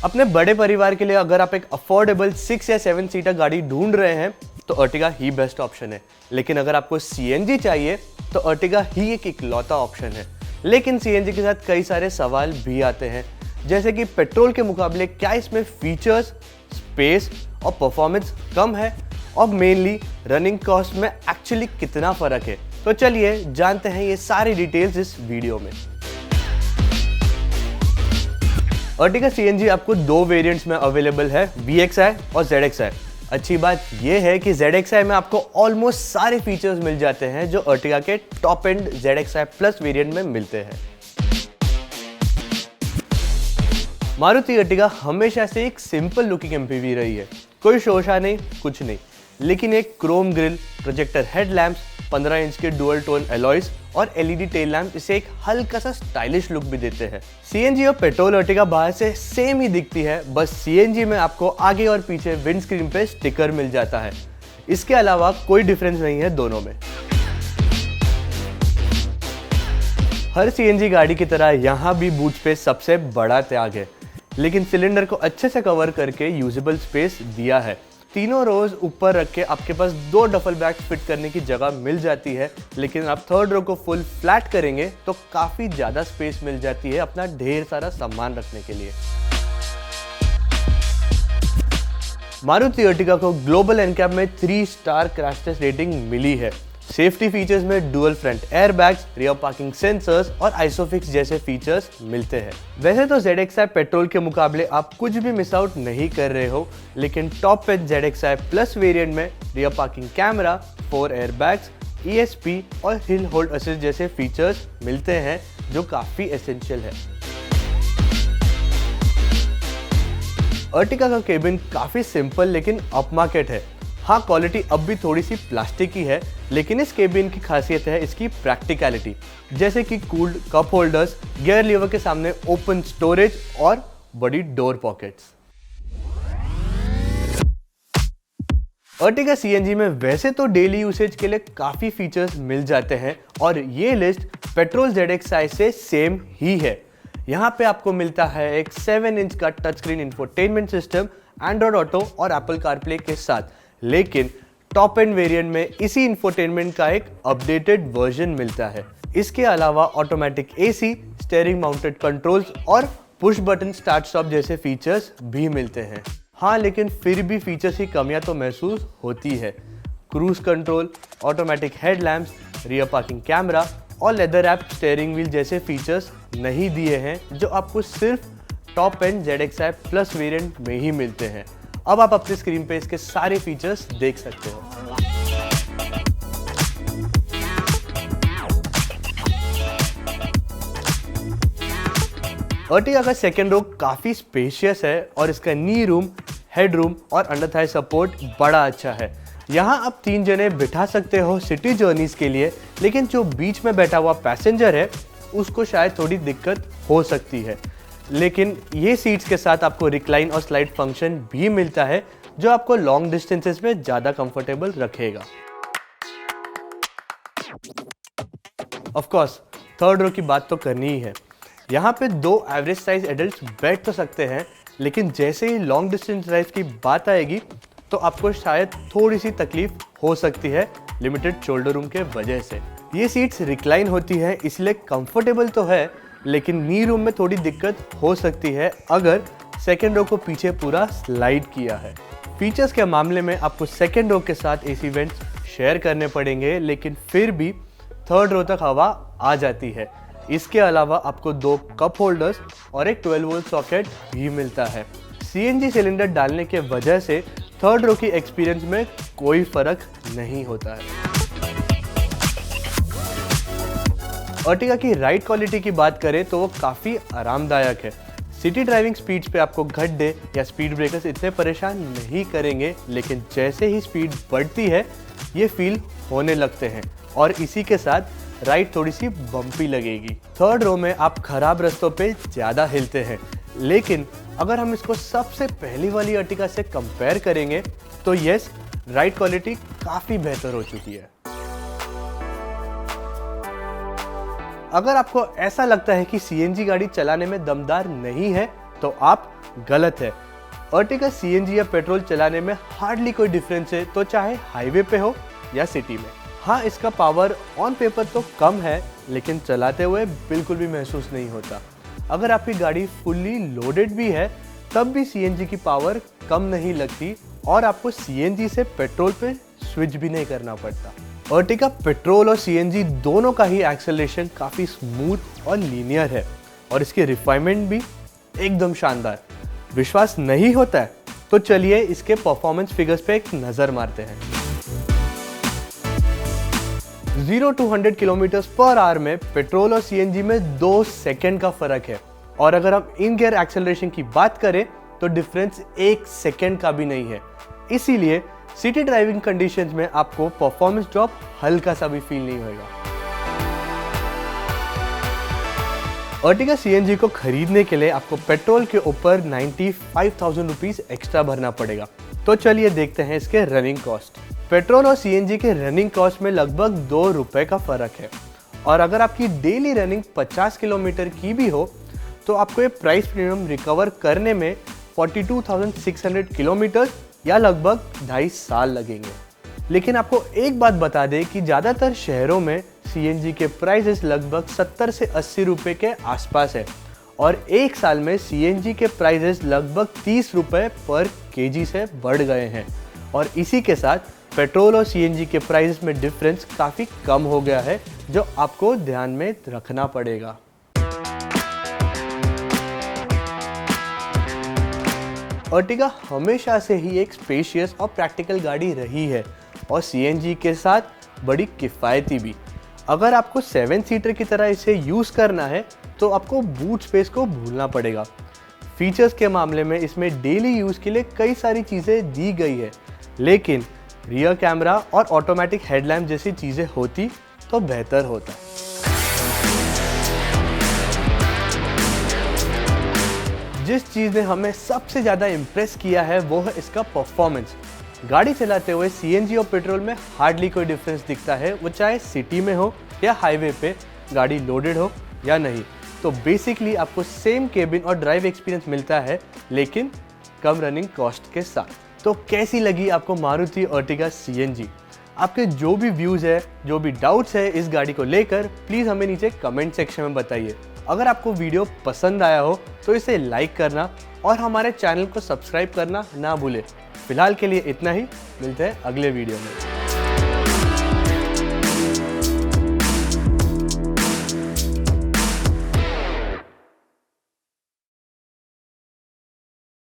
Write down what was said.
अपने बड़े परिवार के लिए अगर आप एक अफोर्डेबल 6 या 7 सीटर गाड़ी ढूंढ रहे हैं तो अर्टिगा ही बेस्ट ऑप्शन है। लेकिन अगर आपको CNG चाहिए तो अर्टिगा ही एक इकलौता ऑप्शन है। लेकिन CNG के साथ कई सारे सवाल भी आते हैं, जैसे कि पेट्रोल के मुकाबले क्या इसमें फीचर्स, स्पेस और परफॉर्मेंस कम है, और मेनली रनिंग कॉस्ट में एक्चुअली कितना फर्क है। तो चलिए जानते हैं ये सारी डिटेल्स इस वीडियो में। अर्टिगा CNG आपको दो वेरिएंट्स में अवेलेबल है, VXI और ZXI। अच्छी बात यह है कि ZXI में आपको ऑलमोस्ट सारे फीचर्स मिल जाते हैं जो अर्टिगा के top end ZXI plus variant में मिलते हैं। मारुति अर्टिगा हमेशा से एक सिंपल लुकिंग MPV रही है, कोई शोशा नहीं, कुछ नहीं, लेकिन एक Chrome grill, projector headlamps, 15 inch के डुअल टोन एलॉयज और LED टेल लैम्प इसे एक हल्का सा स्टाइलिश लुक भी देते हैं। CNG और पेट्रोल अर्टिगा बाहर से सेम ही दिखती है, बस CNG में आपको आगे और पीछे विंड स्क्रीन पे स्टिकर मिल जाता है। इसके अलावा कोई डिफरेंस नहीं है दोनों में। हर CNG गाड़ी की तरह यहाँ भी बूट स्पेस सबसे बड़ा त्याग है, लेकिन सिलेंडर को अच्छे से कवर करके यूजेबल स्पेस दिया है। तीनों रोज ऊपर रख के आपके पास 2 डफल बैग फिट करने की जगह मिल जाती है, लेकिन आप थर्ड रो को फुल फ्लैट करेंगे तो काफी ज्यादा स्पेस मिल जाती है अपना ढेर सारा सामान रखने के लिए। मारुति अर्टिगा को ग्लोबल एनकैप में 3 स्टार क्रैश टेस्ट रेटिंग मिली है। सेफ्टी फीचर्स में dual front airbags, rear parking sensors और आइसोफिक्स जैसे फीचर्स मिलते हैं। वैसे तो ZXI पेट्रोल के मुकाबले आप कुछ भी मिस आउट नहीं कर रहे हो, लेकिन top end ZXI plus variant में rear parking camera, 4 airbags, ESP और हिल होल्ड असिस्ट जैसे फीचर्स मिलते हैं जो काफी एसेंशियल है। अर्टिगा का केबिन काफी सिंपल लेकिन अपमार्केट है। हाँ, क्वालिटी अब भी थोड़ी सी प्लास्टिक की है, लेकिन इस केबिन की खासियत है इसकी प्रैक्टिकलिटी, जैसे कि cooled cup holders, gear lever के सामने ओपन स्टोरेज और बड़ी डोर पॉकेट्स। अर्टिगा CNG में वैसे तो डेली यूसेज के लिए काफी फीचर्स मिल जाते हैं और ये लिस्ट पेट्रोल ZXI से सेम ही है। यहाँ पे आपको मिलता है एक 7 इंच का touch screen infotainment system, Android auto और एप्पल कारप्ले के साथ, लेकिन टॉप एंड वेरिएंट में इसी इंफोटेनमेंट का एक अपडेटेड वर्जन मिलता है। इसके अलावा automatic AC, steering mounted controls और पुश बटन स्टार्ट स्टॉप जैसे फीचर्स भी मिलते हैं। हाँ, लेकिन फिर भी फीचर्स की कमियां तो महसूस होती है। Cruise control, automatic headlamps, rear parking camera और लेदर रैप स्टीयरिंग व्हील जैसे फीचर्स नहीं दिए हैं, जो आपको सिर्फ top end ZXI plus variant में ही मिलते हैं। अब आप अपनी स्क्रीन पे इसके सारे फीचर्स देख सकते हो। अर्टिगा का सेकेंड रो काफी स्पेशियस है और इसका नी रूम, हेड रूम और अंडर थाई सपोर्ट बड़ा अच्छा है। यहाँ आप 3 जने बिठा सकते हो सिटी जर्नीज के लिए, लेकिन जो बीच में बैठा हुआ पैसेंजर है उसको शायद थोड़ी दिक्कत हो सकती है। लेकिन ये सीट्स के साथ आपको रिक्लाइन और स्लाइड फंक्शन भी मिलता है, जो आपको लॉन्ग डिस्टेंसेस में ज्यादा कंफर्टेबल रखेगा। ऑफ कोर्स थर्ड रो की बात तो करनी ही है। यहाँ पे 2 एवरेज साइज एडल्ट्स बैठ तो सकते हैं, लेकिन जैसे ही लॉन्ग डिस्टेंस ड्राइव की बात आएगी तो आपको शायद थोड़ी सी तकलीफ हो सकती है लिमिटेड शोल्डर रूम के वजह से। ये सीट्स रिक्लाइन होती है इसलिए कंफर्टेबल तो है, लेकिन नी रूम में थोड़ी दिक्कत हो सकती है अगर सेकेंड रो को पीछे पूरा स्लाइड किया है। फीचर्स के मामले में आपको सेकेंड रो के साथ AC वेंट्स शेयर करने पड़ेंगे, लेकिन फिर भी थर्ड रो तक हवा आ जाती है। इसके अलावा आपको 2 कप होल्डर्स और एक 12 वोल्ट सॉकेट भी मिलता है। CNG सिलेंडर डालने के वजह से थर्ड रो की एक्सपीरियंस में कोई फर्क नहीं होता है। अर्टिगा की राइड क्वालिटी की बात करें तो वो काफ़ी आरामदायक है। सिटी ड्राइविंग स्पीड्स पे आपको गड्ढे या स्पीड ब्रेकर्स इतने परेशान नहीं करेंगे, लेकिन जैसे ही स्पीड बढ़ती है ये फील होने लगते हैं और इसी के साथ राइड थोड़ी सी बम्पी लगेगी। थर्ड रो में आप खराब रास्तों पे ज़्यादा हिलते हैं, लेकिन अगर हम इसको सबसे पहली वाली अर्टिगा से कंपेयर करेंगे तो यस, राइड क्वालिटी काफ़ी बेहतर हो चुकी है। अगर आपको ऐसा लगता है कि CNG गाड़ी चलाने में दमदार नहीं है तो आप गलत है। अर्टिगा सीएनजी या पेट्रोल चलाने में हार्डली कोई डिफरेंस है, तो चाहे हाईवे पे हो या सिटी में। हाँ, इसका पावर ऑन पेपर तो कम है, लेकिन चलाते हुए बिल्कुल भी महसूस नहीं होता। अगर आपकी गाड़ी फुल्ली लोडेड भी है तब भी सीएनजी की पावर कम नहीं लगती और आपको सीएनजी से पेट्रोल पे स्विच भी नहीं करना पड़ता। अर्टिगा पेट्रोल और सीएनजी दोनों का ही एक्सेलरेशन काफ़ी स्मूथ और लीनियर है और इसकी रिफाइनमेंट भी एकदम शानदार। विश्वास नहीं होता है तो चलिए इसके परफॉर्मेंस फिगर्स पे एक नज़र मारते हैं। 0 to 100 km/h में पेट्रोल और सीएनजी में 2 सेकेंड का फर्क है और अगर हम इन गियर एक्सेलरेशन की बात करें तो डिफरेंस 1 सेकेंड का भी नहीं है। इसीलिए सिटी ड्राइविंग कंडीशंस में आपको परफॉर्मेंस ड्रॉप हल्का सा भी फील नहीं होगा। अर्टिगा सीएनजी को खरीदने के लिए आपको पेट्रोल के ऊपर 95,000 रुपीज एक्स्ट्रा भरना पड़ेगा। तो चलिए देखते हैं इसके रनिंग कॉस्ट। पेट्रोल और सीएनजी के रनिंग कॉस्ट में लगभग 2 रुपए का फर्क है और अगर आपकी डेली रनिंग 50 किलोमीटर की भी हो तो आपको ये प्राइस प्रीमियम रिकवर करने में 42,600 किलोमीटर या लगभग 2.5 साल लगेंगे। लेकिन आपको एक बात बता दें कि ज़्यादातर शहरों में सीएनजी के प्राइसेस लगभग 70 से 80 रुपए के आसपास है और एक साल में सीएनजी के प्राइसेस लगभग 30 रुपए पर केजी से बढ़ गए हैं और इसी के साथ पेट्रोल और सीएनजी के प्राइसेस में डिफरेंस काफ़ी कम हो गया है, जो आपको ध्यान में रखना पड़ेगा। अर्टिगा हमेशा से ही एक स्पेशियस और प्रैक्टिकल गाड़ी रही है और सीएनजी के साथ बड़ी किफ़ायती भी। अगर आपको 7 सीटर की तरह इसे यूज़ करना है तो आपको बूट स्पेस को भूलना पड़ेगा। फीचर्स के मामले में इसमें डेली यूज़ के लिए कई सारी चीज़ें दी गई है, लेकिन रियर कैमरा और ऑटोमेटिक हेडलैम्प जैसी चीज़ें होती तो बेहतर होता। जिस चीज़ ने हमें सबसे ज़्यादा इम्प्रेस किया है वो है इसका परफॉर्मेंस। गाड़ी चलाते हुए सीएनजी और पेट्रोल में हार्डली कोई डिफरेंस दिखता है, वो चाहे सिटी में हो या हाईवे पे, गाड़ी लोडेड हो या नहीं। तो बेसिकली आपको सेम केबिन और ड्राइव एक्सपीरियंस मिलता है, लेकिन कम रनिंग कॉस्ट के साथ। तो कैसी लगी आपको मारुति अर्टिगा सीएनजी? आपके जो भी व्यूज़ है, जो भी डाउट्स है इस गाड़ी को लेकर, प्लीज़ हमें नीचे कमेंट सेक्शन में बताइए। अगर आपको वीडियो पसंद आया हो तो इसे लाइक करना और हमारे चैनल को सब्सक्राइब करना ना भूलें। फिलहाल के लिए इतना ही, मिलते हैं अगले वीडियो में।